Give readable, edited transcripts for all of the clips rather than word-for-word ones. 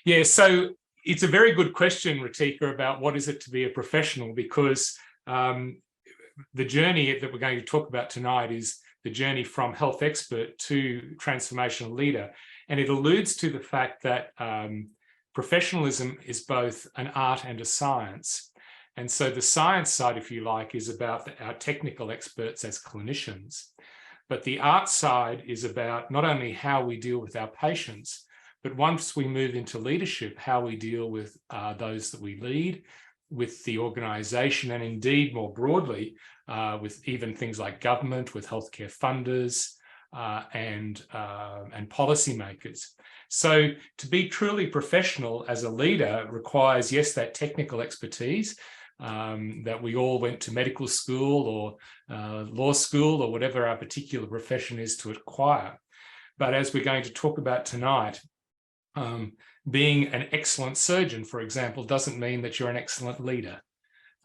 Yeah, so it's a very good question, Ritika, about what is it to be a professional, because the journey that we're going to talk about tonight is the journey from health expert to transformational leader. And it alludes to the fact that professionalism is both an art and a science. And so the science side, if you like, is about our technical experts as clinicians. But the art side is about not only how we deal with our patients, but once we move into leadership, how we deal with those that we lead, with the organisation, and indeed more broadly, with even things like government, with healthcare funders and policymakers. So to be truly professional as a leader requires, yes, that technical expertise that we all went to medical school or law school or whatever our particular profession is to acquire. But as we're going to talk about tonight, being an excellent surgeon, for example, doesn't mean that you're an excellent leader.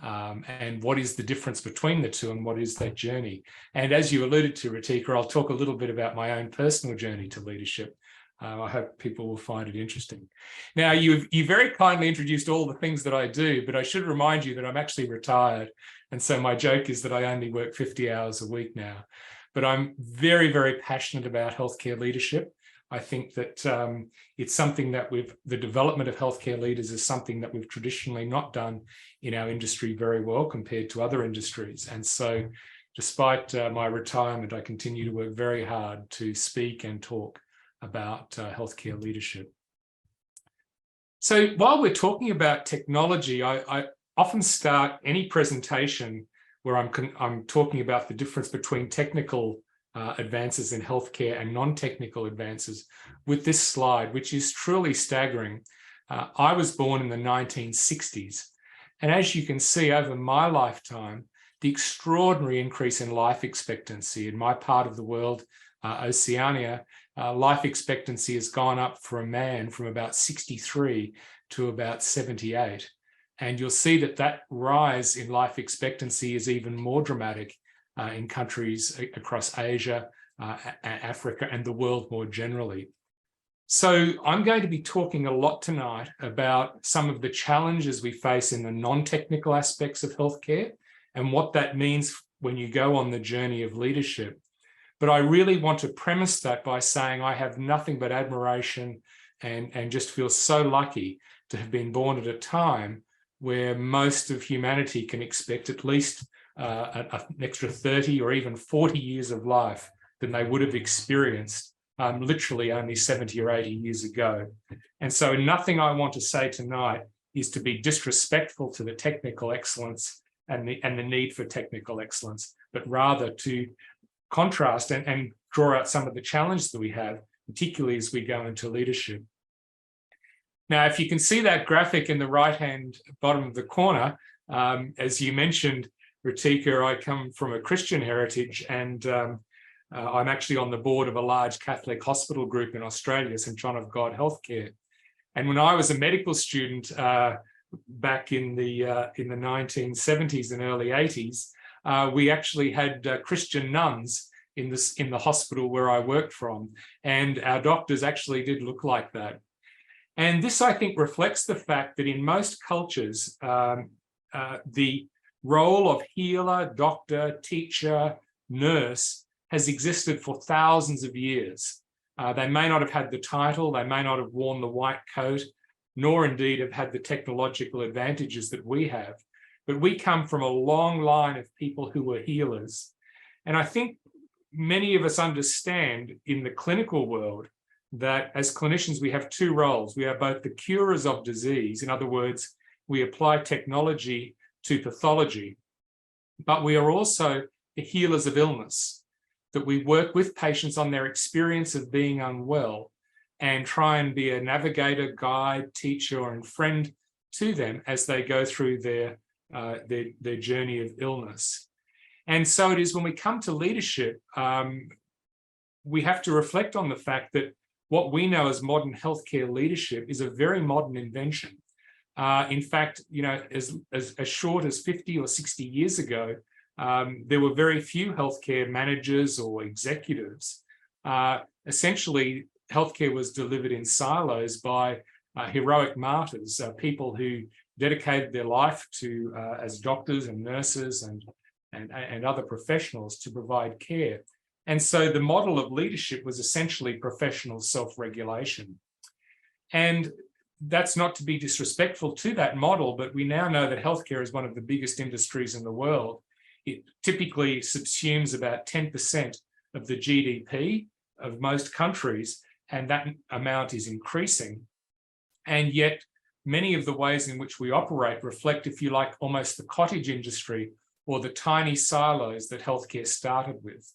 And what is the difference between the two, and what is that journey? And as you alluded to, Ritika, I'll talk a little bit about my own personal journey to leadership. I hope people will find it interesting. Now, you very kindly introduced all the things that I do, but I should remind you that I'm actually retired. And so my joke is that I only work 50 hours a week now. But I'm very, very passionate about healthcare leadership. I think that it's something that the development of healthcare leaders is something that we've traditionally not done in our industry very well compared to other industries. And so despite my retirement, I continue to work very hard to speak and talk about healthcare leadership. So while we're talking about technology, I often start any presentation where I'm talking about the difference between technical advances in healthcare and non-technical advances with this slide, which is truly staggering. I was born in the 1960s. And as you can see over my lifetime, the extraordinary increase in life expectancy in my part of the world, Oceania, life expectancy has gone up for a man from about 63 to about 78. And you'll see that that rise in life expectancy is even more dramatic in countries across Asia, Africa, and the world more generally. So I'm going to be talking a lot tonight about some of the challenges we face in the non-technical aspects of healthcare and what that means when you go on the journey of leadership. But I really want to premise that by saying I have nothing but admiration and just feel so lucky to have been born at a time where most of humanity can expect at least an extra 30 or even 40 years of life than they would have experienced literally only 70 or 80 years ago. And so nothing I want to say tonight is to be disrespectful to the technical excellence and the need for technical excellence, but rather to contrast and draw out some of the challenges that we have, particularly as we go into leadership. Now, if you can see that graphic in the right-hand bottom of the corner, as you mentioned, Ritika, I come from a Christian heritage, and I'm actually on the board of a large Catholic hospital group in Australia, St John of God Healthcare. And when I was a medical student back in the 1970s and early 80s, we actually had Christian nuns in the hospital where I worked from, and our doctors actually did look like that. And this, I think, reflects the fact that in most cultures, the role of healer, doctor, teacher, nurse has existed for thousands of years. They may not have had the title, they may not have worn the white coat, nor indeed have had the technological advantages that we have. But we come from a long line of people who were healers. And I think many of us understand in the clinical world that as clinicians, we have two roles. We are both the curers of disease. In other words, we apply technology to pathology, but we are also the healers of illness, that we work with patients on their experience of being unwell and try and be a navigator, guide, teacher, and friend to them as they go through their journey of illness. And so it is when we come to leadership, we have to reflect on the fact that what we know as modern healthcare leadership is a very modern invention. In fact, as short as 50 or 60 years ago, there were very few healthcare managers or executives. Essentially, healthcare was delivered in silos by heroic martyrs, people who dedicated their life to as doctors and nurses and other professionals to provide care. And so the model of leadership was essentially professional self-regulation. And that's not to be disrespectful to that model, but we now know that healthcare is one of the biggest industries in the world. It typically subsumes about 10% of the GDP of most countries, and that amount is increasing. And yet, many of the ways in which we operate reflect, if you like, almost the cottage industry or the tiny silos that healthcare started with.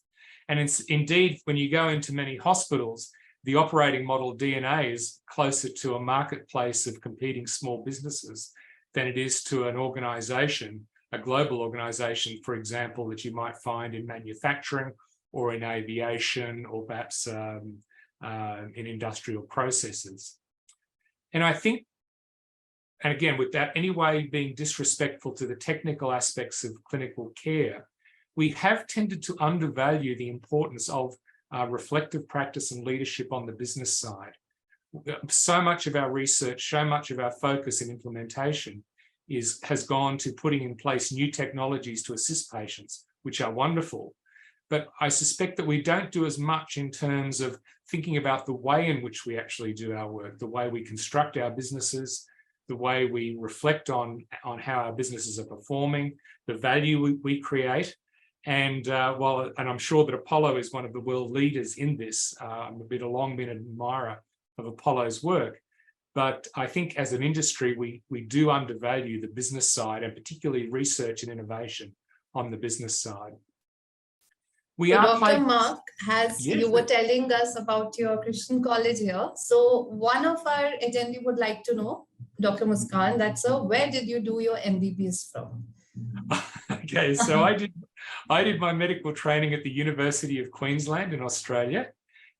And it's indeed, when you go into many hospitals, the operating model DNA is closer to a marketplace of competing small businesses than it is to an organization, a global organization, for example, that you might find in manufacturing or in aviation or perhaps in industrial processes. And I think, and again, without any way being disrespectful to the technical aspects of clinical care, we have tended to undervalue the importance of reflective practice and leadership on the business side. So much of our research, so much of our focus and implementation has gone to putting in place new technologies to assist patients, which are wonderful. But I suspect that we don't do as much in terms of thinking about the way in which we actually do our work, the way we construct our businesses, the way we reflect on how our businesses are performing, the value we create. And and I'm sure that Apollo is one of the world leaders in this. I'm a long been an admirer of Apollo's work. But I think as an industry, we do undervalue the business side, and particularly research and innovation on the business side. So Dr. Mark, as you were telling us about your Christian college here, so one of our attendees would like to know, Dr. Muskan, that's where did you do your MBBS from? Okay, so I did my medical training at the University of Queensland in Australia,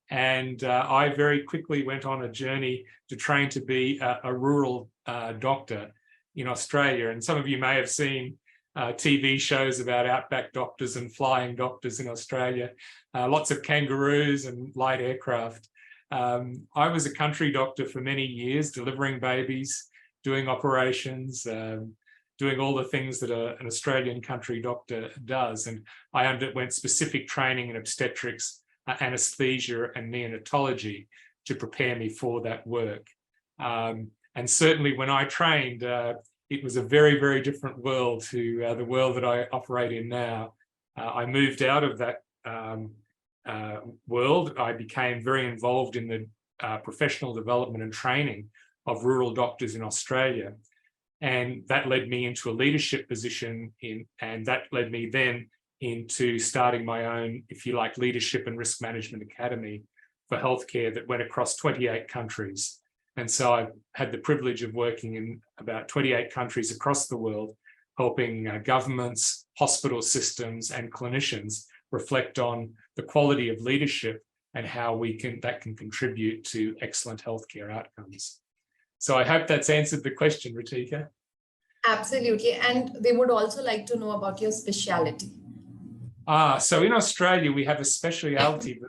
and I very quickly went on a journey to train to be a rural doctor in Australia. And some of you may have seen TV shows about outback doctors and flying doctors in Australia, lots of kangaroos and light aircraft. I was a country doctor for many years, delivering babies, doing operations, doing all the things that an Australian country doctor does. And I underwent specific training in obstetrics, anesthesia and neonatology to prepare me for that work. And certainly when I trained, it was a very, very different world to the world that I operate in now. I moved out of that world. I became very involved in the professional development and training of rural doctors in Australia. And that led me into a leadership position and that led me then into starting my own, if you like, leadership and risk management academy for healthcare that went across 28 countries. And so I've had the privilege of working in about 28 countries across the world, helping governments, hospital systems, and clinicians reflect on the quality of leadership and how that can contribute to excellent healthcare outcomes. So I hope that's answered the question, Ritika. Absolutely. And they would also like to know about your specialty. So in Australia, we have a specialty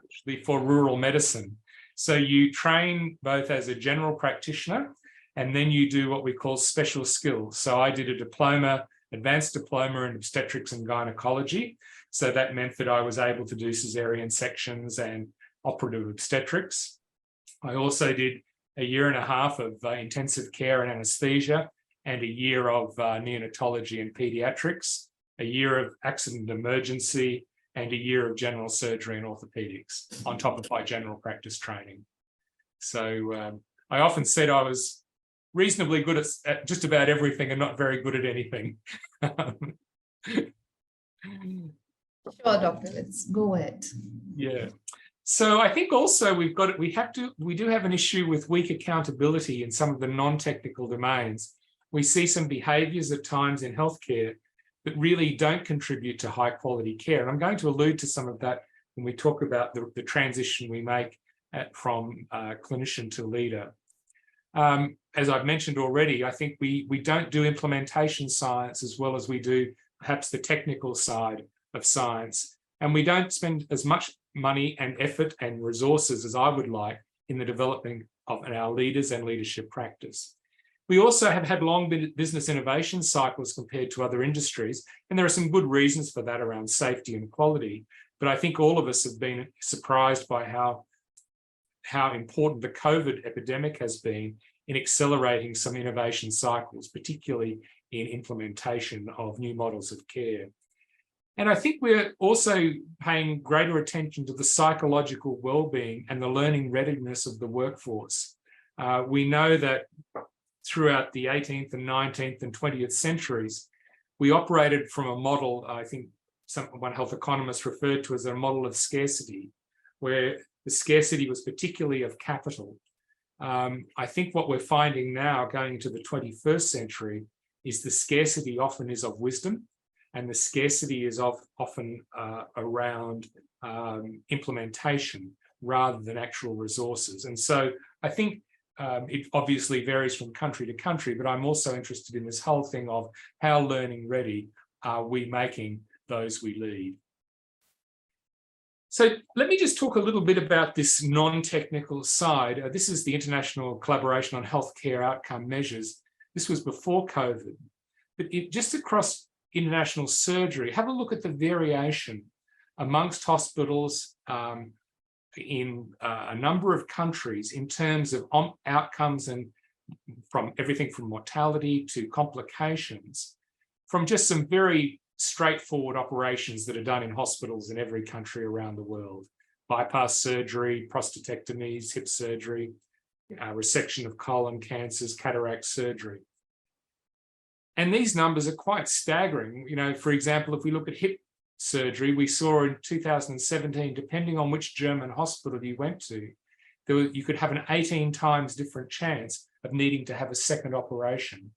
for rural medicine. So you train both as a general practitioner, and then you do what we call special skills. So I did a diploma, advanced diploma in obstetrics and gynecology. So that meant that I was able to do cesarean sections and operative obstetrics. I also did a year and a half of intensive care and anesthesia, and a year of neonatology and pediatrics, a year of accident emergency, and a year of general surgery and orthopedics on top of my general practice training. So I often said I was reasonably good at just about everything and not very good at anything. Sure, doctor, let's go ahead. Yeah. So I think also we do have an issue with weak accountability in some of the non-technical domains. We see some behaviors at times in healthcare that really don't contribute to high quality care. And I'm going to allude to some of that when we talk about the transition we make from clinician to leader. As I've mentioned already, I think we don't do implementation science as well as we do perhaps the technical side of science. And we don't spend as much money and effort and resources as I would like in the our leaders and leadership practice. We also have had long business innovation cycles compared to other industries, and there are some good reasons for that around safety and quality. But I think all of us have been surprised by how important the COVID epidemic has been in accelerating some innovation cycles, particularly in implementation of new models of care. And I think we're also paying greater attention to the psychological well-being and the learning readiness of the workforce. We know that throughout the 18th and 19th and 20th centuries, we operated from a model, I think one health economist referred to as a model of scarcity, where the scarcity was particularly of capital. I think what we're finding now going into the 21st century is the scarcity often is of wisdom, and the scarcity is often around implementation rather than actual resources. And so I think it obviously varies from country to country, but I'm also interested in this whole thing of how learning ready are we making those we lead. So let me just talk a little bit about this non-technical side. This is the International Collaboration on Healthcare Outcome Measures. This was before COVID, but just across international surgery, have a look at the variation amongst hospitals in a number of countries in terms of outcomes, and from everything from mortality to complications, from just some very straightforward operations that are done in hospitals in every country around the world. Bypass surgery, prostatectomies, hip surgery, resection of colon cancers, cataract surgery. And these numbers are quite staggering. You know, for example, if we look at hip surgery, we saw in 2017, depending on which German hospital you went to, you could have an 18 times different chance of needing to have a second operation.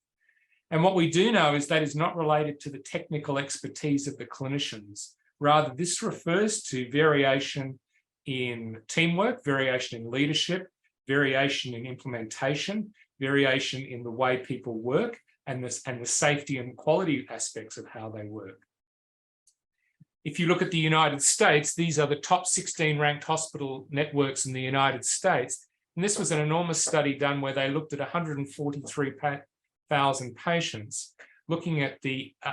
And what we do know is that is not related to the technical expertise of the clinicians. Rather, this refers to variation in teamwork, variation in leadership, variation in implementation, variation in the way people work, and the safety and quality aspects of how they work. If you look at the United States, these are the top 16 ranked hospital networks in the United States. And this was an enormous study done where they looked at 143,000 patients, looking at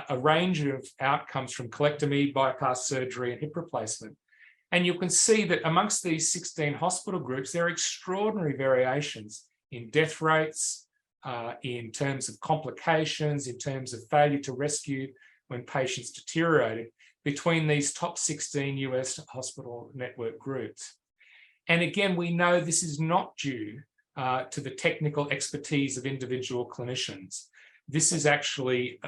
a range of outcomes from colectomy, bypass surgery, and hip replacement. And you can see that amongst these 16 hospital groups, there are extraordinary variations in death rates, in terms of complications, in terms of failure to rescue when patients deteriorated, between these top 16 US hospital network groups. And again, we know this is not due to the technical expertise of individual clinicians. This is actually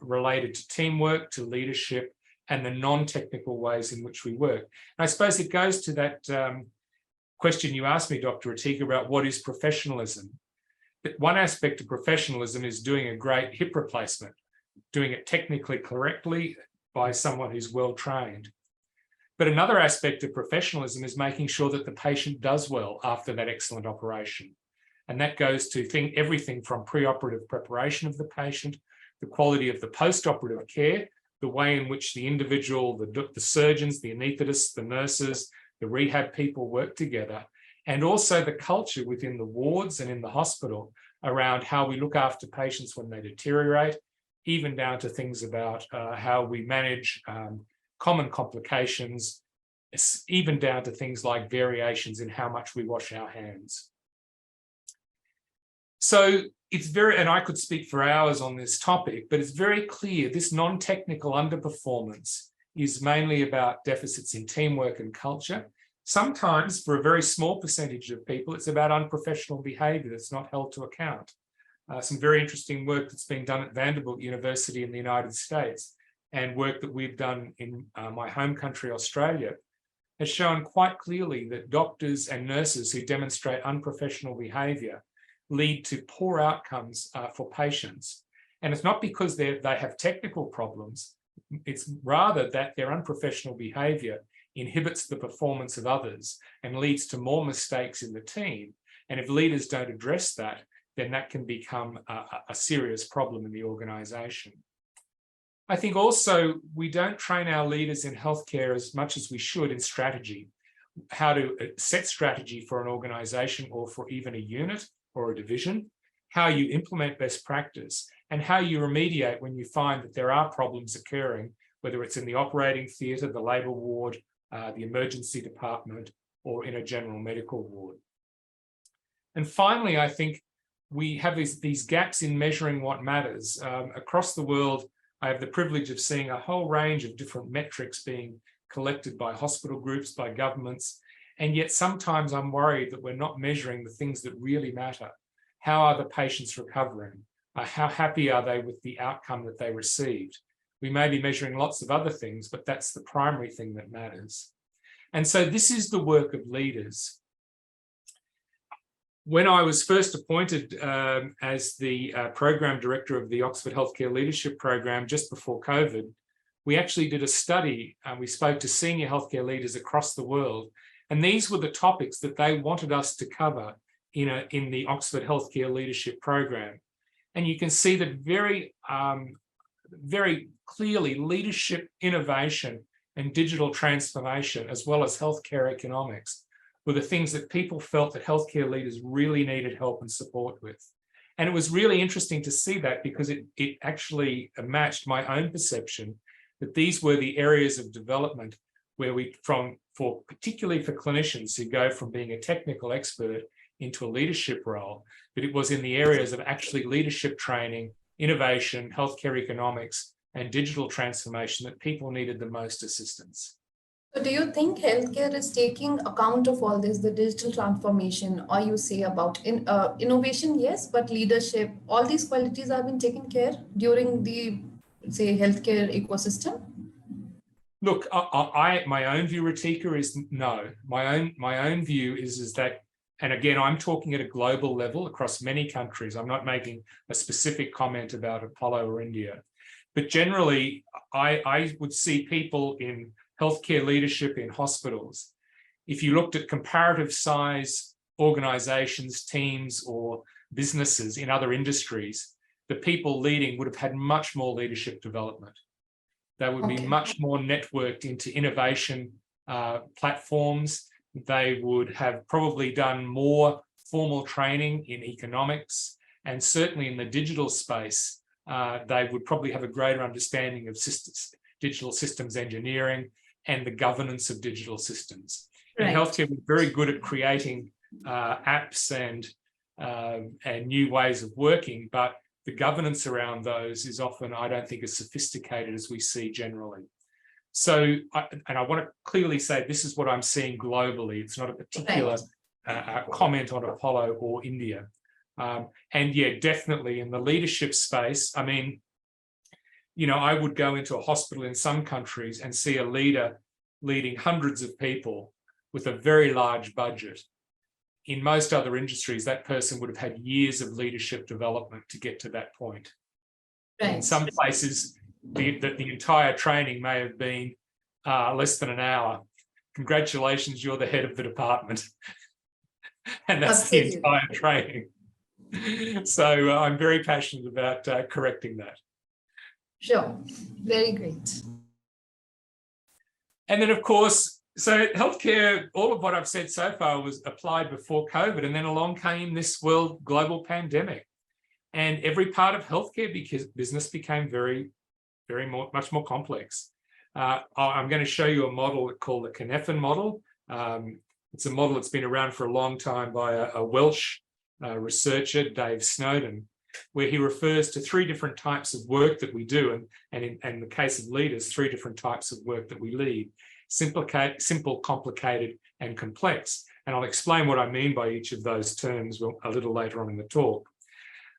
related to teamwork, to leadership, and the non-technical ways in which we work. And I suppose it goes to that question you asked me, Dr. Atika, about what is professionalism. But one aspect of professionalism is doing a great hip replacement, doing it technically correctly by someone who's well-trained. But another aspect of professionalism is making sure that the patient does well after that excellent operation. And that goes to everything from preoperative preparation of the patient, the quality of the post-operative care, the way in which the individual, the surgeons, the anaesthetists, the nurses, the rehab people work together, and also the culture within the wards and in the hospital around how we look after patients when they deteriorate, even down to things about how we manage common complications, even down to things like variations in how much we wash our hands. So it's and I could speak for hours on this topic, but it's very clear this non-technical underperformance is mainly about deficits in teamwork and culture. Sometimes, for a very small percentage of people, it's about unprofessional behavior that's not held to account. Some very interesting work that's been done at Vanderbilt University in the United States, and work that we've done in my home country, Australia, has shown quite clearly that doctors and nurses who demonstrate unprofessional behavior lead to poor outcomes for patients. And it's not because they have technical problems, it's rather that their unprofessional behavior inhibits the performance of others and leads to more mistakes in the team. And if leaders don't address that, then that can become a serious problem in the organization. I think also we don't train our leaders in healthcare as much as we should in strategy. how to set strategy for an organization or for even a unit or a division, how you implement best practice, and how you remediate when you find that there are problems occurring, whether it's in the operating theatre, the labour ward, the emergency department, or in a general medical ward. And finally, I think we have these gaps in measuring what matters. Across the world, I have the privilege of seeing a whole range of different metrics being collected by hospital groups, by governments, and yet sometimes I'm worried that we're not measuring the things that really matter. How are the patients recovering? How happy are they with the outcome that they received? We may be measuring lots of other things, but that's the primary thing that matters. And so this is the work of leaders. When I was first appointed as the program director of the Oxford Healthcare Leadership Program just before COVID, we actually did a study. We spoke to senior healthcare leaders across the world, and these were the topics that they wanted us to cover in the Oxford Healthcare Leadership Program. And you can see that very clearly leadership, innovation, and digital transformation, as well as healthcare economics, were the things that people felt that healthcare leaders really needed help and support with. And it was really interesting to see that, because it actually matched my own perception that these were the areas of development where particularly for clinicians who go from being a technical expert into a leadership role, but it was in the areas of actually leadership training, innovation, healthcare economics, and digital transformation that people needed the most assistance. So do you think healthcare is taking account of all this, the digital transformation, or you say about innovation, yes, but leadership, all these qualities have been taken care during the, say, healthcare ecosystem? Look, my own view, Ritika, is no. My own view is that, and again, I'm talking at a global level across many countries. I'm not making a specific comment about Apollo or India, but generally, I would see people in healthcare leadership in hospitals. If you looked at comparative size organizations, teams, or businesses in other industries, the people leading would have had much more leadership development. They would be much more networked into innovation platforms. They would have probably done more formal training in economics, and certainly in the digital space, they would probably have a greater understanding of digital systems engineering and the governance of digital systems. Right. In healthcare, we're very good at creating apps and new ways of working, but the governance around those is often, I don't think, as sophisticated as we see generally. So, I want to clearly say this is what I'm seeing globally. It's not a particular comment on Apollo or India. And yeah, definitely in the leadership space, I mean, I would go into a hospital in some countries and see a leader leading hundreds of people with a very large budget. In most other industries, that person would have had years of leadership development to get to that point. Right. In some places, the entire training may have been less than an hour. Congratulations, you're the head of the department. And that's the entire training. So I'm very passionate about correcting that. Sure, very great. And then, of course, so healthcare, all of what I've said so far was applied before COVID, and then along came this global pandemic. And every part of healthcare business became much more complex. I'm going to show you a model called the Cynefin model. It's a model that's been around for a long time by a Welsh researcher, Dave Snowden, where he refers to three different types of work that we do, and in the case of leaders, three different types of work that we lead: simple, complicated, and complex. And I'll explain what I mean by each of those terms a little later on in the talk.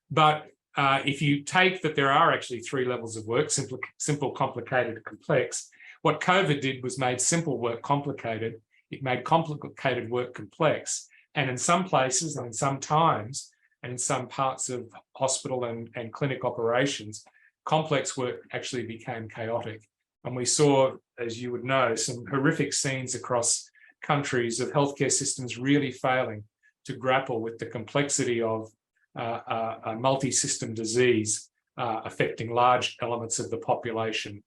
But if you take that there are actually three levels of work: simple, complicated, and complex, what COVID did was made simple work complicated. It made complicated work complex. And in some places and in some times, and in some parts of hospital and clinic operations, complex work actually became chaotic. And we saw, as you would know, some horrific scenes across countries of healthcare systems really failing to grapple with the complexity of a multi-system disease affecting large elements of the population.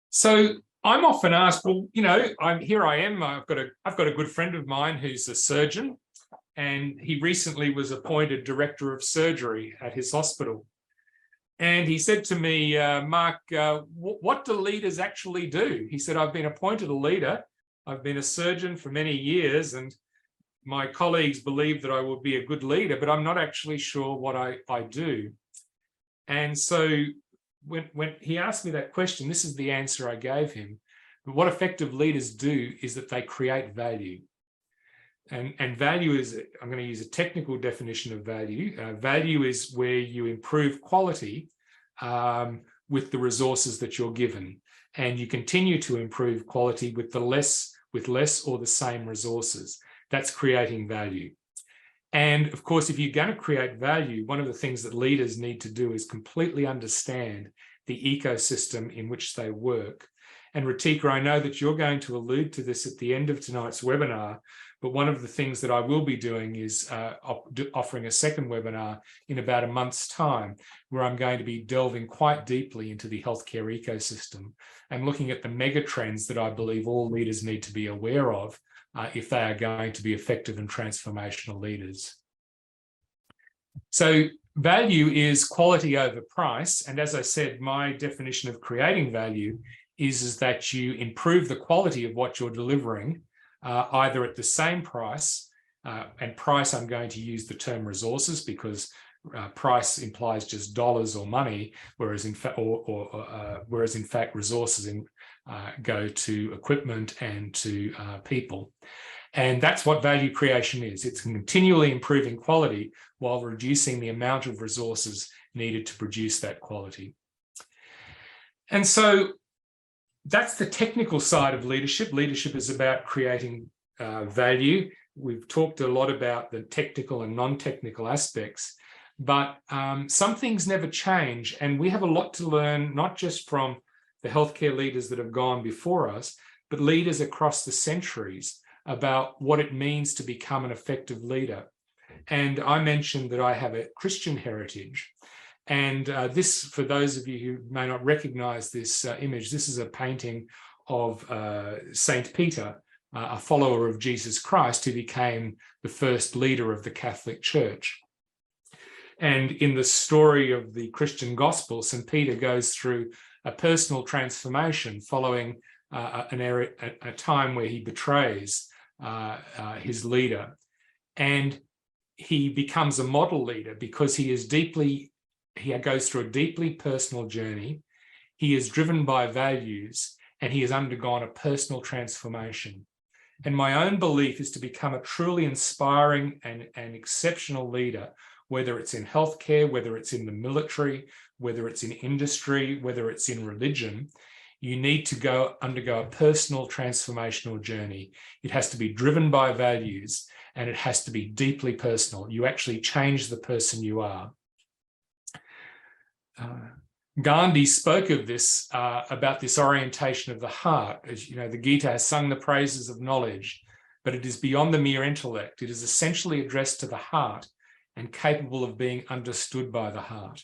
So I'm often asked, well, here I am. I've got a good friend of mine who's a surgeon, and he recently was appointed director of surgery at his hospital. And he said to me, Mark, what do leaders actually do? He said, I've been appointed a leader. I've been a surgeon for many years, and my colleagues believe that I will be a good leader, but I'm not actually sure what I do. And so when he asked me that question, this is the answer I gave him. But what effective leaders do is that they create value. And value is, I'm going to use a technical definition of value. Value is where you improve quality with the resources that you're given. And you continue to improve quality with less or the same resources. That's creating value. And of course, if you're going to create value, one of the things that leaders need to do is completely understand the ecosystem in which they work. And Ritika, I know that you're going to allude to this at the end of tonight's webinar, but one of the things that I will be doing is offering a second webinar in about a month's time, where I'm going to be delving quite deeply into the healthcare ecosystem and looking at the mega trends that I believe all leaders need to be aware of if they are going to be effective and transformational leaders. So value is quality over price. And as I said, my definition of creating value is that you improve the quality of what you're delivering, either at the same price, and price, I'm going to use the term resources because price implies just dollars or money, whereas in fact, whereas in fact resources go to equipment and to people. And that's what value creation is. It's continually improving quality while reducing the amount of resources needed to produce that quality. And so that's the technical side of leadership. Leadership is about creating value. We've talked a lot about the technical and non-technical aspects, but some things never change. And we have a lot to learn, not just from the healthcare leaders that have gone before us, but leaders across the centuries about what it means to become an effective leader. And I mentioned that I have a Christian heritage. And this, for those of you who may not recognize this image, this is a painting of Saint Peter, a follower of Jesus Christ, who became the first leader of the Catholic Church. And in the story of the Christian gospel, St. Peter goes through a personal transformation following a time where he betrays his leader. And he becomes a model leader because he goes through a deeply personal journey. He is driven by values, and he has undergone a personal transformation. And my own belief is to become a truly inspiring and exceptional leader, whether it's in healthcare, whether it's in the military, whether it's in industry, whether it's in religion. You need to undergo a personal transformational journey. It has to be driven by values, and it has to be deeply personal. You actually change the person you are. Gandhi spoke of this, about this orientation of the heart. As you know, the Gita has sung the praises of knowledge, but it is beyond the mere intellect. It is essentially addressed to the heart and capable of being understood by the heart.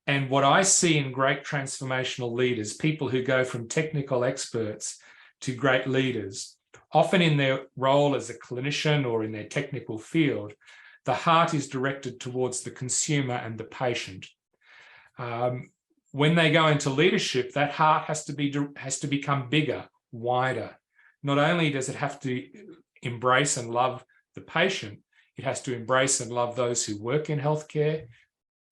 And what I see in great transformational leaders, people who go from technical experts to great leaders, often in their role as a clinician or in their technical field, the heart is directed towards the consumer and the patient. When they go into leadership, that heart has to become bigger, wider. Not only does it have to embrace and love the patient, it has to embrace and love those who work in healthcare,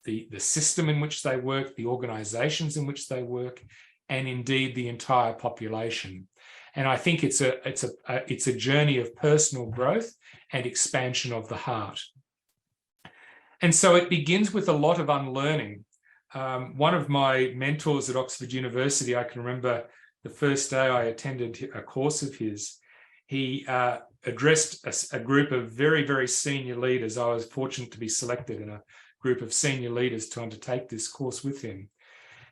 the system in which they work, the organizations in which they work, and indeed the entire population. And I think it's a journey of personal growth and expansion of the heart. And so it begins with a lot of unlearning. One of my mentors at Oxford University, I can remember the first day I attended a course of his, he addressed a group of very, very senior leaders. I was fortunate to be selected in a group of senior leaders to undertake this course with him.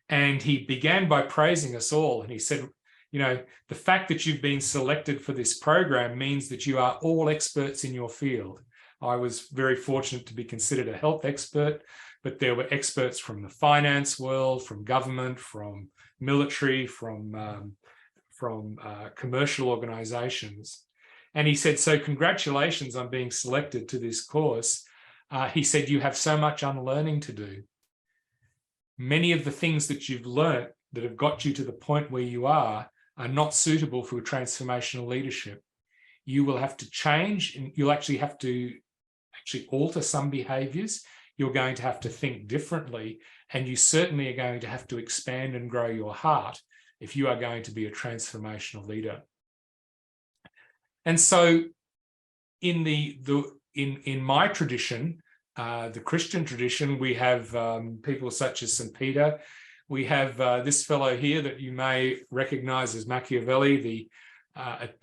And he began by praising us all. And he said, you know, the fact that you've been selected for this program means that you are all experts in your field. I was very fortunate to be considered a health expert, but there were experts from the finance world, from government, from military, from commercial organizations. And he said, so congratulations on being selected to this course. He said, you have so much unlearning to do. Many of the things that you've learnt that have got you to the point where you are not suitable for transformational leadership. You will have to change, and you'll actually have to alter some behaviors. You're going to have to think differently, and you certainly are going to have to expand and grow your heart if you are going to be a transformational leader. And so in my tradition, the Christian tradition, we have people such as St. Peter. We have this fellow here that you may recognize as Machiavelli,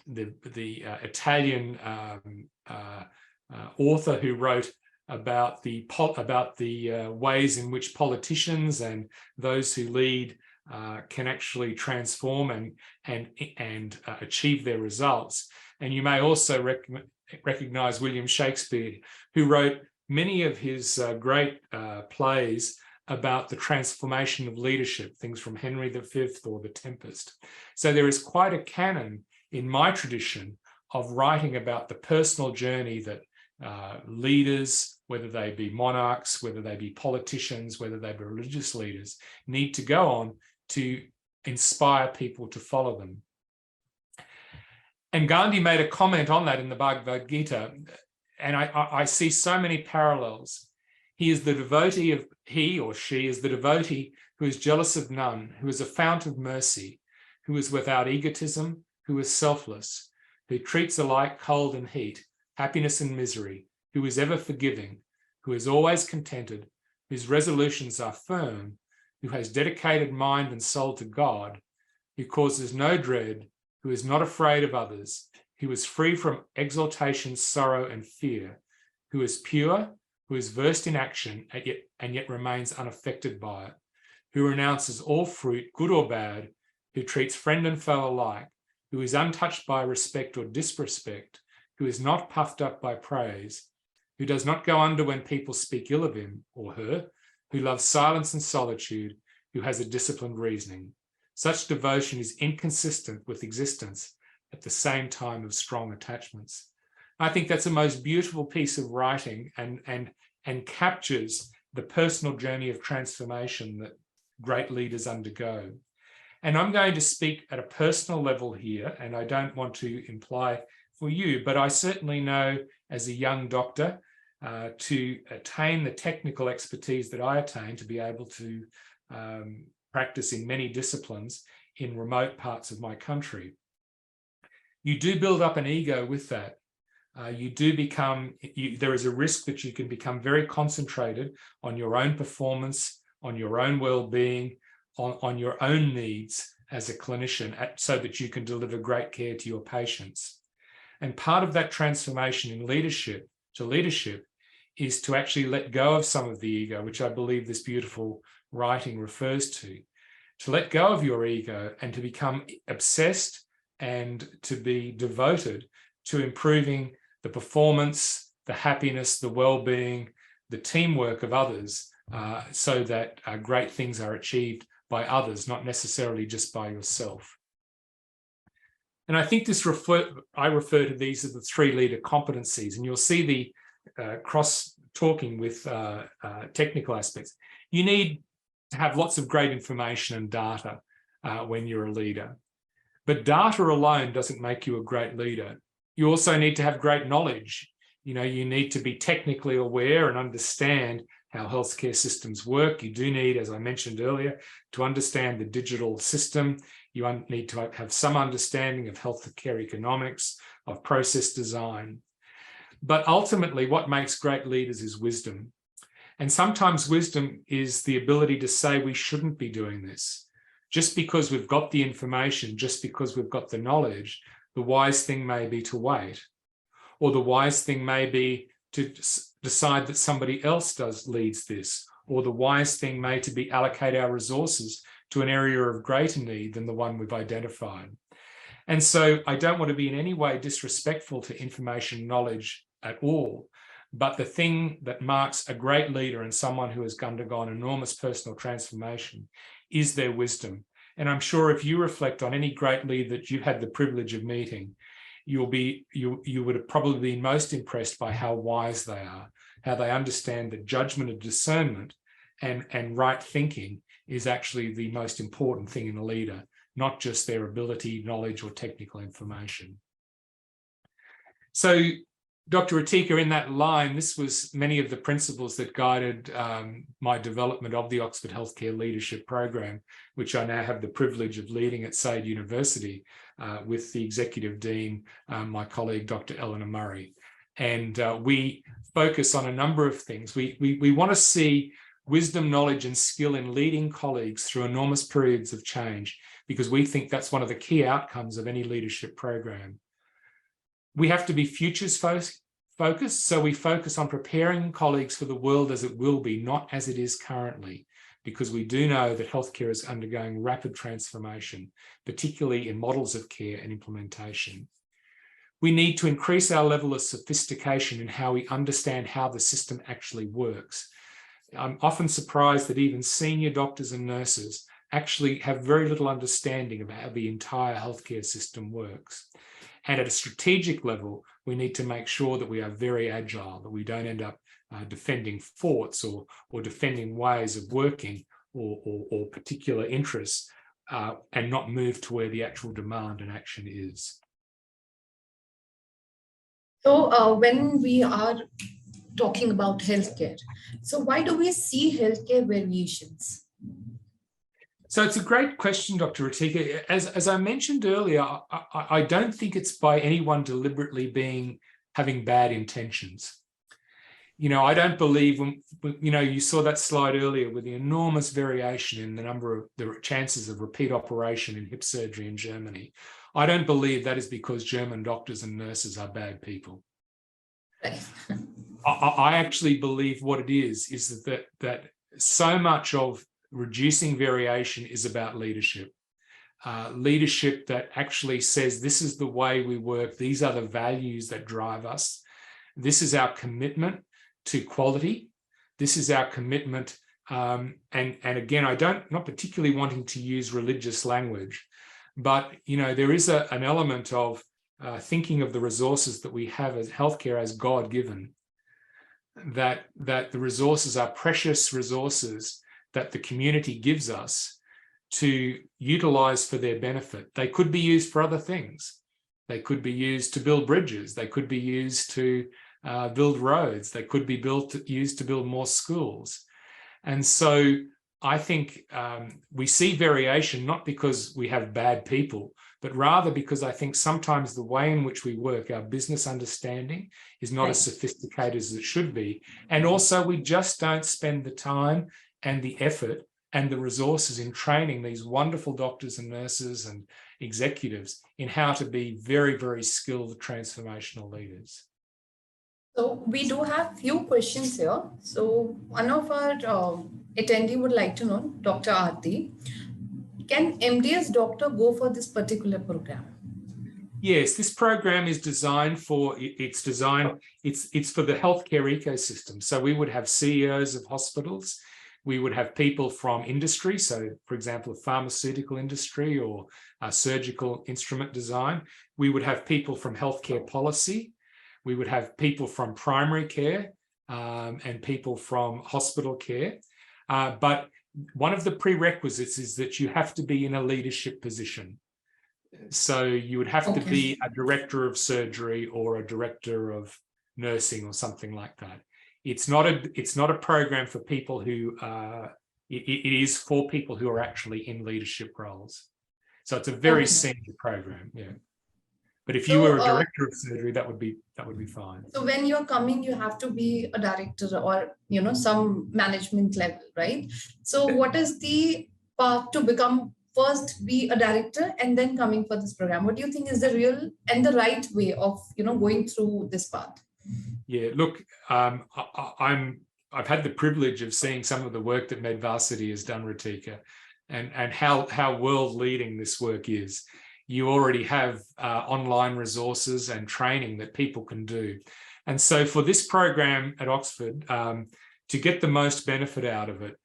the Italian author who wrote about the ways in which politicians and those who lead can actually transform and achieve their results. And you may also recognize William Shakespeare, who wrote many of his great plays about the transformation of leadership, things from Henry V or The Tempest. So there is quite a canon in my tradition of writing about the personal journey that leaders, whether they be monarchs, whether they be politicians, whether they be religious leaders, need to go on to inspire people to follow them. And Gandhi made a comment on that in the Bhagavad Gita, and I see so many parallels. He is the devotee of, he or she is the devotee who is jealous of none, who is a fount of mercy, who is without egotism, who is selfless, who treats alike cold and heat, happiness and misery, who is ever forgiving, who is always contented, whose resolutions are firm, who has dedicated mind and soul to God, who causes no dread, who is not afraid of others, who is free from exaltation, sorrow, and fear, who is pure, who is versed in action and yet remains unaffected by it, who renounces all fruit, good or bad, who treats friend and foe alike, who is untouched by respect or disrespect, who is not puffed up by praise, who does not go under when people speak ill of him or her, who loves silence and solitude, who has a disciplined reasoning. Such devotion is inconsistent with existence at the same time of strong attachments. I think that's a most beautiful piece of writing and captures the personal journey of transformation that great leaders undergo. And I'm going to speak at a personal level here, and I don't want to imply for you, but I certainly know as a young doctor to attain the technical expertise that I attained to be able to practice in many disciplines in remote parts of my country. You do build up an ego with that. You do become, there is a risk that you can become very concentrated on your own performance, on your own well-being, on your own needs as a clinician, so that you can deliver great care to your patients. And part of that transformation in leadership to leadership is to actually let go of some of the ego, which I believe this beautiful writing refers to let go of your ego and to become obsessed and to be devoted to improving the performance, the happiness, the well-being, the teamwork of others, so that great things are achieved by others, not necessarily just by yourself. And I think I refer to these as the 3 leader competencies, and you'll see the cross-talking with technical aspects. You need to have lots of great information and data when you're a leader. But data alone doesn't make you a great leader. You also need to have great knowledge. You know, you need to be technically aware and understand how healthcare systems work. You do need, as I mentioned earlier, to understand the digital system. You need to have some understanding of healthcare economics, of process design. But ultimately, what makes great leaders is wisdom. And sometimes wisdom is the ability to say we shouldn't be doing this. Just because we've got the information, just because we've got the knowledge, the wise thing may be to wait. Or the wise thing may be to decide that somebody else leads this. Or the wise thing may be allocate our resources to an area of greater need than the one we've identified. And so I don't want to be in any way disrespectful to information knowledge at all. But the thing that marks a great leader and someone who has undergone enormous personal transformation is their wisdom. And I'm sure if you reflect on any great leader that you've had the privilege of meeting, you would have probably been most impressed by how wise they are, how they understand that judgment and discernment and right thinking is actually the most important thing in a leader, not just their ability, knowledge, or technical information. So, Dr. Ratika, in that line, this was many of the principles that guided my development of the Oxford Healthcare Leadership Program, which I now have the privilege of leading at Saïd University with the Executive Dean, my colleague, Dr. Eleanor Murray. And we focus on a number of things. We want to see wisdom, knowledge, and skill in leading colleagues through enormous periods of change, because we think that's one of the key outcomes of any leadership program. We have to be futures focused, so we focus on preparing colleagues for the world as it will be, not as it is currently, because we do know that healthcare is undergoing rapid transformation, particularly in models of care and implementation. We need to increase our level of sophistication in how we understand how the system actually works. I'm often surprised that even senior doctors and nurses actually have very little understanding of how the entire healthcare system works. And at a strategic level, we need to make sure that we are very agile, that we don't end up defending forts or defending ways of working or particular interests and not move to where the actual demand and action is. So when we are talking about healthcare, so why do we see healthcare variations? So it's a great question, Dr. Ratika. As I mentioned earlier, I don't think it's by anyone deliberately having bad intentions. You know, I don't believe you saw that slide earlier with the enormous variation in the number of the chances of repeat operation in hip surgery in Germany. I don't believe that is because German doctors and nurses are bad people. I actually believe what it is that so much of reducing variation is about leadership. Leadership that actually says, this is the way we work, these are the values that drive us, this is our commitment to quality, this is our commitment, and again, not particularly wanting to use religious language, but there is an element of thinking of the resources that we have as healthcare as God-given, that the resources are precious resources that the community gives us to utilize for their benefit. They could be used for other things. They could be used to build bridges. They could be used to build roads. They could be used to build more schools. And so I think we see variation not because we have bad people, but rather because I think sometimes the way in which we work, our business understanding is not as sophisticated as it should be. And also we just don't spend the time and the effort and the resources in training these wonderful doctors and nurses and executives in how to be very, very skilled transformational leaders. So we do have few questions here. So one of our attendee would like to know, Dr. Aarti, can MDS doctor go for this particular program? Yes, this program is designed for, it's for the healthcare ecosystem. So we would have CEOs of hospitals. We would have people from industry, so for example, the pharmaceutical industry or surgical instrument design. We would have people from healthcare policy. We would have people from primary care and people from hospital care. But one of the prerequisites is that you have to be in a leadership position. So you would have to be a director of surgery or a director of nursing or something like that. It's not a program for people who it is for people who are actually in leadership roles. So it's a very senior program, yeah. But if you were a director of surgery, that would be fine. So when you're coming, you have to be a director or some management level, right? So what is the path to become first be a director and then coming for this program? What do you think is the real and the right way of going through this path? Yeah, look, I've had the privilege of seeing some of the work that Medvarsity has done, Ratika, and how world leading this work is. You already have online resources and training that people can do. And so for this program at Oxford, to get the most benefit out of it,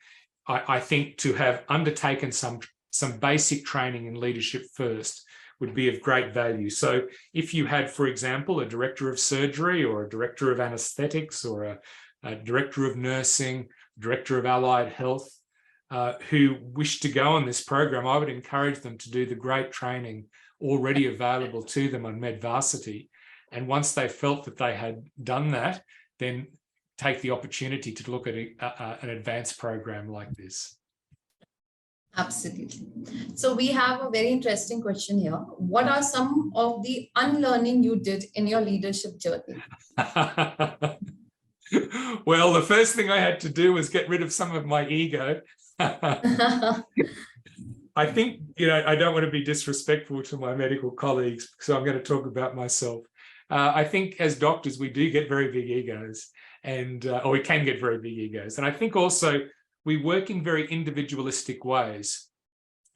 I think to have undertaken some some basic training in leadership first would be of great value. So if you had, for example, a director of surgery or a director of anesthetics or a director of nursing, director of allied health, who wish to go on this program, I would encourage them to do the great training already available to them on Medvarsity. And once they felt that they had done that, then take the opportunity to look at an advanced program like this. Absolutely. So we have a very interesting question here. What are some of the unlearning you did in your leadership journey? Well, the first thing I had to do was get rid of some of my ego. I think, I don't want to be disrespectful to my medical colleagues, so I'm going to talk about myself. I think as doctors, we do get very big egos, or we can get very big egos. And I think also we work in very individualistic ways.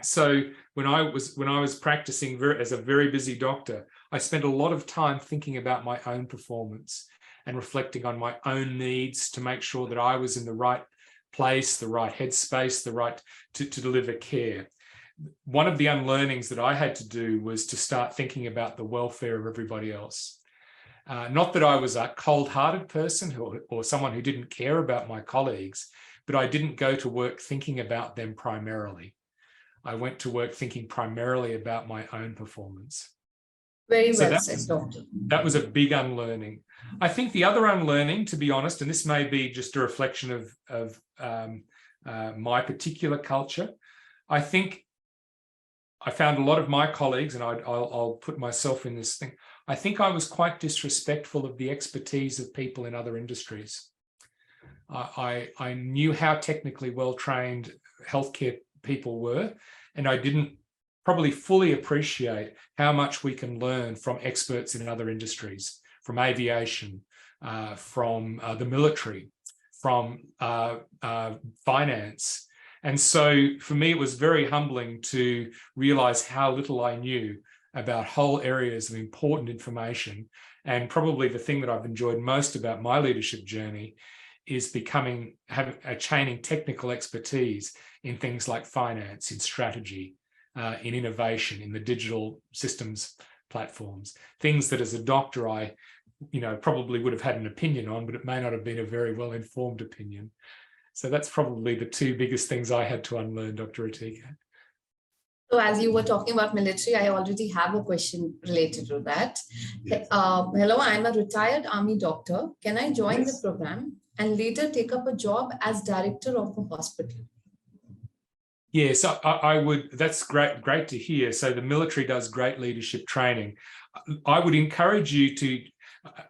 So when I was practicing as a very busy doctor, I spent a lot of time thinking about my own performance and reflecting on my own needs to make sure that I was in the right place, the right headspace, the right to deliver care. One of the unlearnings that I had to do was to start thinking about the welfare of everybody else. Not that I was a cold-hearted person or someone who didn't care about my colleagues, but I didn't go to work thinking about them primarily. I went to work thinking primarily about my own performance. Very well said, Doctor. That was a big unlearning. I think the other unlearning, to be honest, and this may be just a reflection of my particular culture, I think I found a lot of my colleagues, and I'll put myself in this thing, I think I was quite disrespectful of the expertise of people in other industries. I knew how technically well-trained healthcare people were, and I didn't probably fully appreciate how much we can learn from experts in other industries, from aviation, from the military, from finance. And so for me, it was very humbling to realize how little I knew about whole areas of important information. And probably the thing that I've enjoyed most about my leadership journey is attaining technical expertise in things like finance, in strategy, in innovation, in the digital systems platforms, things that as a doctor I probably would have had an opinion on, but it may not have been a very well-informed opinion. So that's probably the two biggest things I had to unlearn, Dr. Ritika. So as you were talking about military, I already have a question related to that. Yes. Hello, I'm a retired Army doctor. Can I join the program and later take up a job as director of a hospital? Yes, I would. That's great to hear. So the military does great leadership training. I would encourage you to,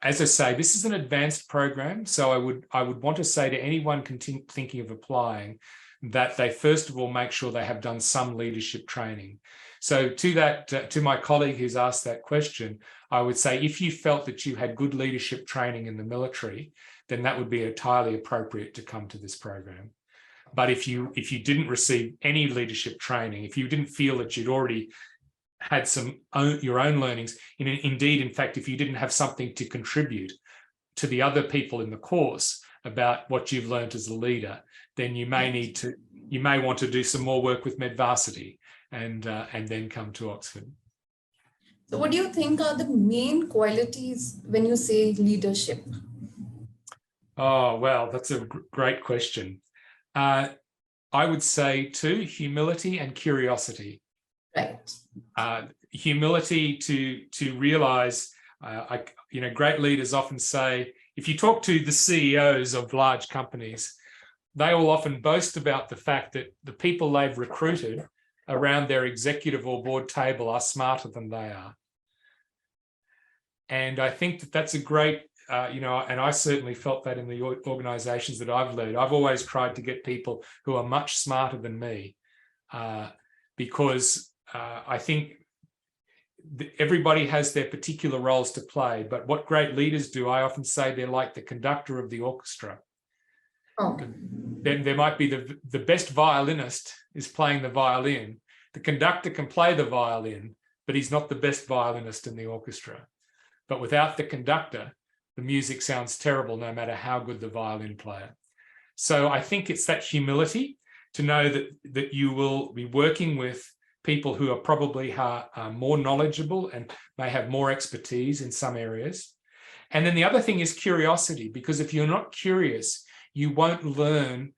as I say, this is an advanced program. So I would want to say to anyone thinking of applying that they first of all make sure they have done some leadership training. So to my colleague who's asked that question, I would say if you felt that you had good leadership training in the military, then that would be entirely appropriate to come to this program. But if you didn't receive any leadership training, if you didn't feel that you'd already had your own learnings, indeed, in fact, if you didn't have something to contribute to the other people in the course about what you've learned as a leader, then you may want to do some more work with Medvarsity and then come to Oxford. So what do you think are the main qualities when you say leadership? Oh, well, that's a great question. I would say too, humility and curiosity. Right. Humility to realize, great leaders often say, if you talk to the CEOs of large companies, they will often boast about the fact that the people they've recruited around their executive or board table are smarter than they are. And I think that that's a great, and I certainly felt that in the organizations that I've led. I've always tried to get people who are much smarter than me because I think everybody has their particular roles to play. But what great leaders do, I often say they're like the conductor of the orchestra. Okay. Then there might be the best violinist is playing the violin. The conductor can play the violin, but he's not the best violinist in the orchestra. But without the conductor, the music sounds terrible no matter how good the violin player. So I think it's that humility to know that you will be working with people who are probably more knowledgeable and may have more expertise in some areas. And then the other thing is curiosity, because if you're not curious, you won't learn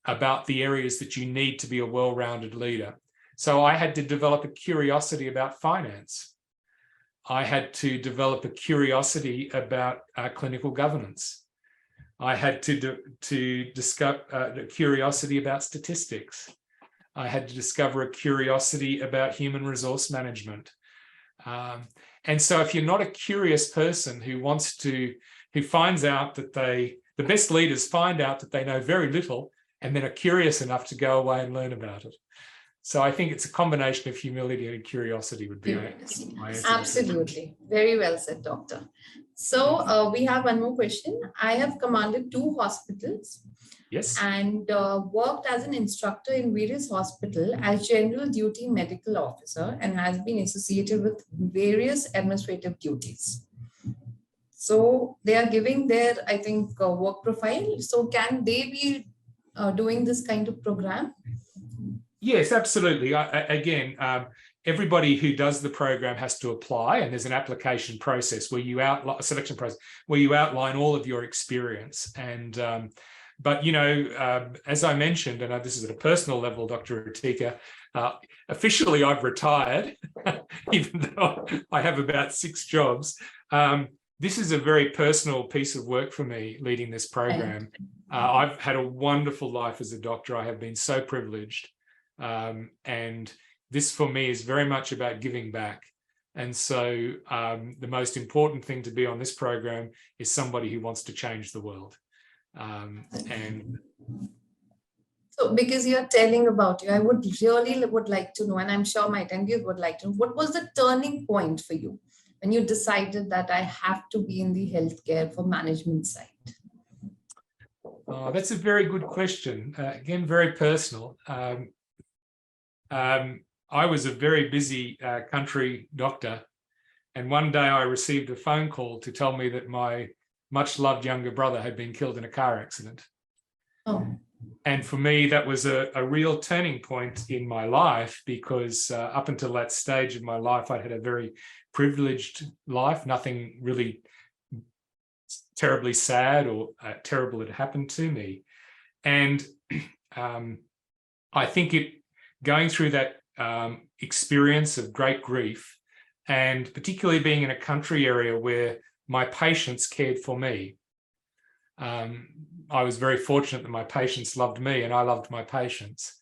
about the areas that you need to be a well-rounded leader. So I had to develop a curiosity about finance. I had to develop a curiosity about clinical governance. I had to discover a curiosity about statistics. I had to discover a curiosity about human resource management. And so if you're not a curious person who finds out that the best leaders find out that they know very little and then are curious enough to go away and learn about it. So I think it's a combination of humility and curiosity would be my answer. Absolutely. Very well said, Doctor. So we have one more question. I have commanded 2 hospitals. Yes. And worked as an instructor in various hospitals as general duty medical officer and has been associated with various administrative duties. So they are giving their, I think, work profile. So can they be doing this kind of program? Yes, absolutely. Again, everybody who does the program has to apply, and there's an application process where you outline a selection process where you outline all of your experience. And but you know, as I mentioned, and this is at a personal level, Dr. Ritika, officially I've retired, even though I have about 6 jobs. This is a very personal piece of work for me, leading this program. I've had a wonderful life as a doctor. I have been so privileged. And this for me is very much about giving back. And so the most important thing to be on this program is somebody who wants to change the world. And so because you're telling about you, I would like to know, and I'm sure my attendees would like to know, what was the turning point for you when you decided that I have to be in the healthcare for management side? That's a very good question. Again, very personal. I was a very busy country doctor, and one day I received a phone call to tell me that my much-loved younger brother had been killed in a car accident. Oh. And for me, that was a real turning point in my life, because up until that stage of my life, I'd had a very privileged life. Nothing really terribly sad or terrible had happened to me. And I think going through that experience of great grief, and particularly being in a country area where my patients cared for me. I was very fortunate that my patients loved me and I loved my patients.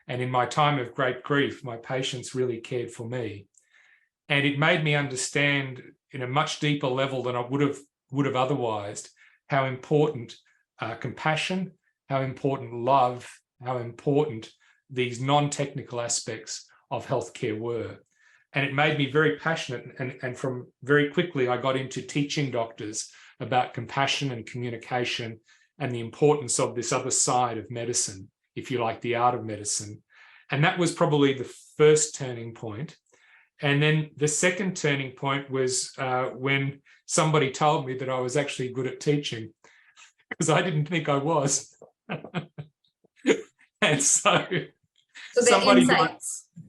And in my time of great grief, my patients really cared for me. And it made me understand in a much deeper level than I would have otherwise how important compassion, how important love, how important these non-technical aspects of healthcare were. And it made me very passionate. And from very quickly, I got into teaching doctors about compassion and communication and the importance of this other side of medicine, if you like, the art of medicine. And that was probably the first turning point. And then the second turning point was when somebody told me that I was actually good at teaching, because I didn't think I was. And so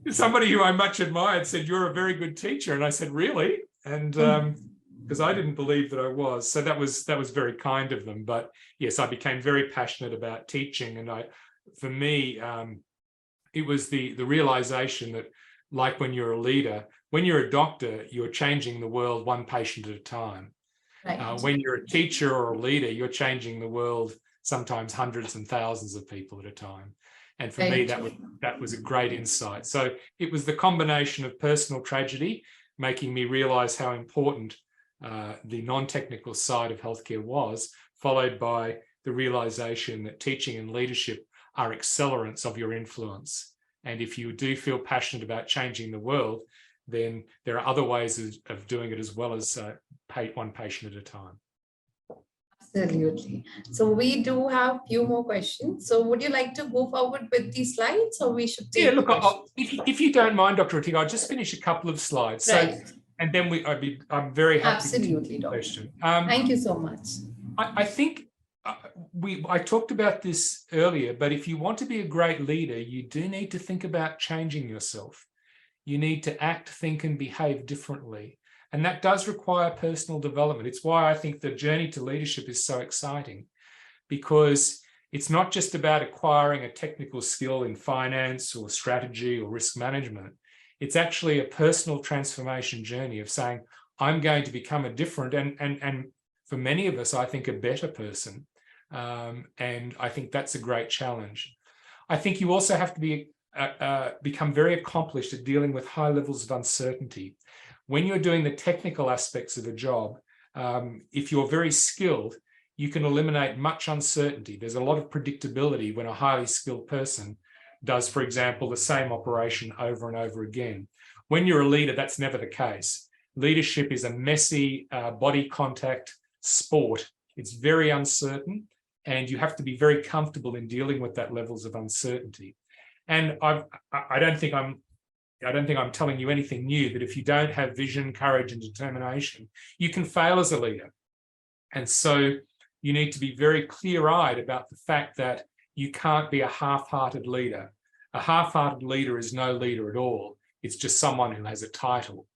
somebody who I much admired said, "You're a very good teacher." And I said, "Really?" And because I didn't believe that I was. So that was very kind of them. But yes, I became very passionate about teaching. And for me, it was the realization that, like when you're a leader, when you're a doctor, you're changing the world one patient at a time. Right. When you're a teacher or a leader, you're changing the world sometimes hundreds and thousands of people at a time. And for me, that was a great insight. So it was the combination of personal tragedy making me realize how important the non-technical side of healthcare was, followed by the realization that teaching and leadership are accelerants of your influence. And if you do feel passionate about changing the world, then there are other ways of doing it as well as one patient at a time. Absolutely. So we do have a few more questions. So would you like to go forward with these slides, or we should take if you don't mind, Dr. Ritika, I'll just finish a couple of slides. Right. So, and then I'm very happy Absolutely, to Doctor. question. Thank you so much. I think I talked about this earlier, but if you want to be a great leader, you do need to think about changing yourself. You need to act, think, and behave differently. And that does require personal development. It's why I think the journey to leadership is so exciting, because it's not just about acquiring a technical skill in finance or strategy or risk management. It's actually a personal transformation journey of saying, I'm going to become a different, and for many of us, I think a better person. And I think that's a great challenge. I think you also have to be become very accomplished at dealing with high levels of uncertainty. When you're doing the technical aspects of a job, if you're very skilled, you can eliminate much uncertainty. There's a lot of predictability when a highly skilled person does, for example, the same operation over and over again. When you're a leader, that's never the case. Leadership is a messy body contact sport. It's very uncertain, and you have to be very comfortable in dealing with that levels of uncertainty. And I don't think I'm telling you anything new, that if you don't have vision, courage, and determination, you can fail as a leader. And so you need to be very clear-eyed about the fact that you can't be a half-hearted leader. A half-hearted leader is no leader at all. It's just someone who has a title.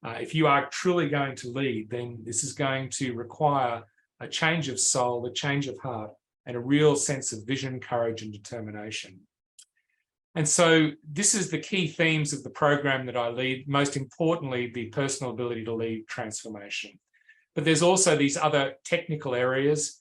If you are truly going to lead, then this is going to require a change of soul, a change of heart, and a real sense of vision, courage, and determination. And so this is the key themes of the program that I lead. Most importantly, the personal ability to lead transformation. But there's also these other technical areas,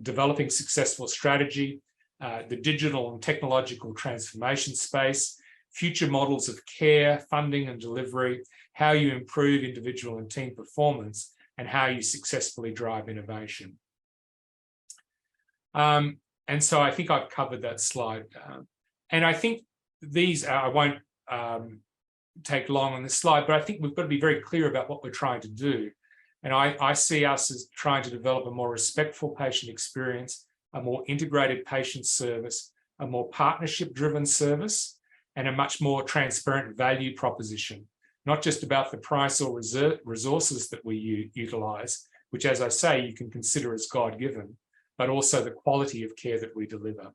developing successful strategy, the digital and technological transformation space, future models of care, funding and delivery, how you improve individual and team performance, and how you successfully drive innovation. And so I think I've covered that slide. And I think these, I won't take long on this slide, but I think we've got to be very clear about what we're trying to do. And I see us as trying to develop a more respectful patient experience, a more integrated patient service, a more partnership-driven service, and a much more transparent value proposition, not just about the price or resources that we utilize, which, as I say, you can consider as God-given, but also the quality of care that we deliver.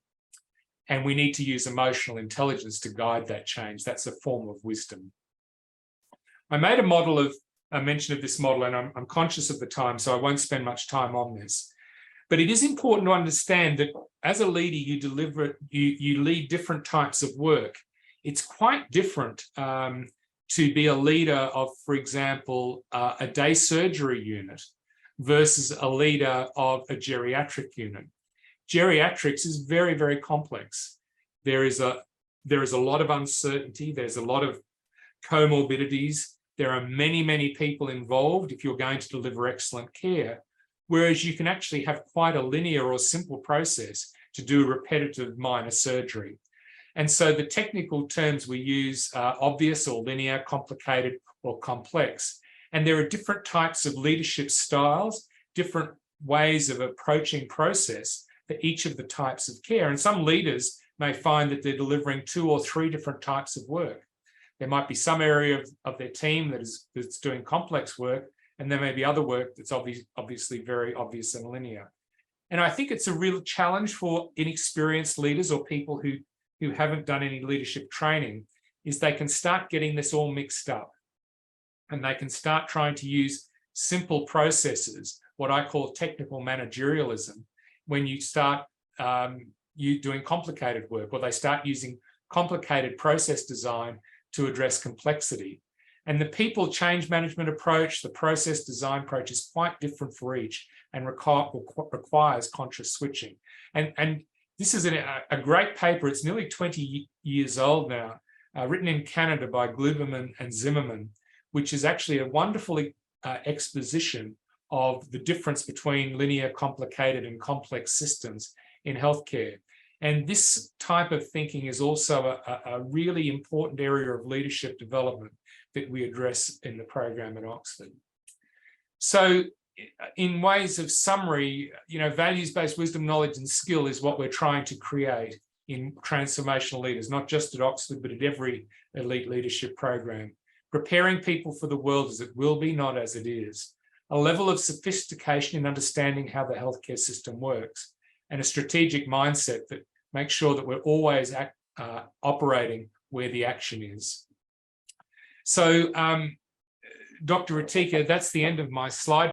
And we need to use emotional intelligence to guide that change. That's a form of wisdom. I made a mention of this model, and I'm conscious of the time, so I won't spend much time on this. But it is important to understand that as a leader, you lead different types of work. It's quite different to be a leader of, for example, a day surgery unit versus a leader of a geriatric unit. Geriatrics is very, very complex. There is a lot of uncertainty. There's a lot of comorbidities. There are many, many people involved if you're going to deliver excellent care, whereas you can actually have quite a linear or simple process to do repetitive minor surgery. And so the technical terms we use are obvious or linear, complicated or complex. And there are different types of leadership styles, different ways of approaching process for each of the types of care. And some leaders may find that they're delivering 2 or 3 different types of work. There might be some area of their team that's doing complex work, and there may be other work that's obviously very obvious and linear. And I think it's a real challenge for inexperienced leaders or people who haven't done any leadership training, is they can start getting this all mixed up. And they can start trying to use simple processes, what I call technical managerialism, when you start you doing complicated work, or they start using complicated process design to address complexity. And the people change management approach, the process design approach is quite different for each and requires conscious switching. And this is a great paper. It's nearly 20 years old now, written in Canada by Gluberman and Zimmerman, which is actually a wonderful exposition of the difference between linear, complicated, and complex systems in healthcare. And this type of thinking is also a really important area of leadership development that we address in the program at Oxford. So in ways of summary, values-based wisdom, knowledge, and skill is what we're trying to create in transformational leaders, not just at Oxford, but at every elite leadership program. Preparing people for the world as it will be, not as it is. a level of sophistication in understanding how the healthcare system works, and a strategic mindset that makes sure that we're always operating where the action is. So, Dr. Ritika, that's the end of my slide.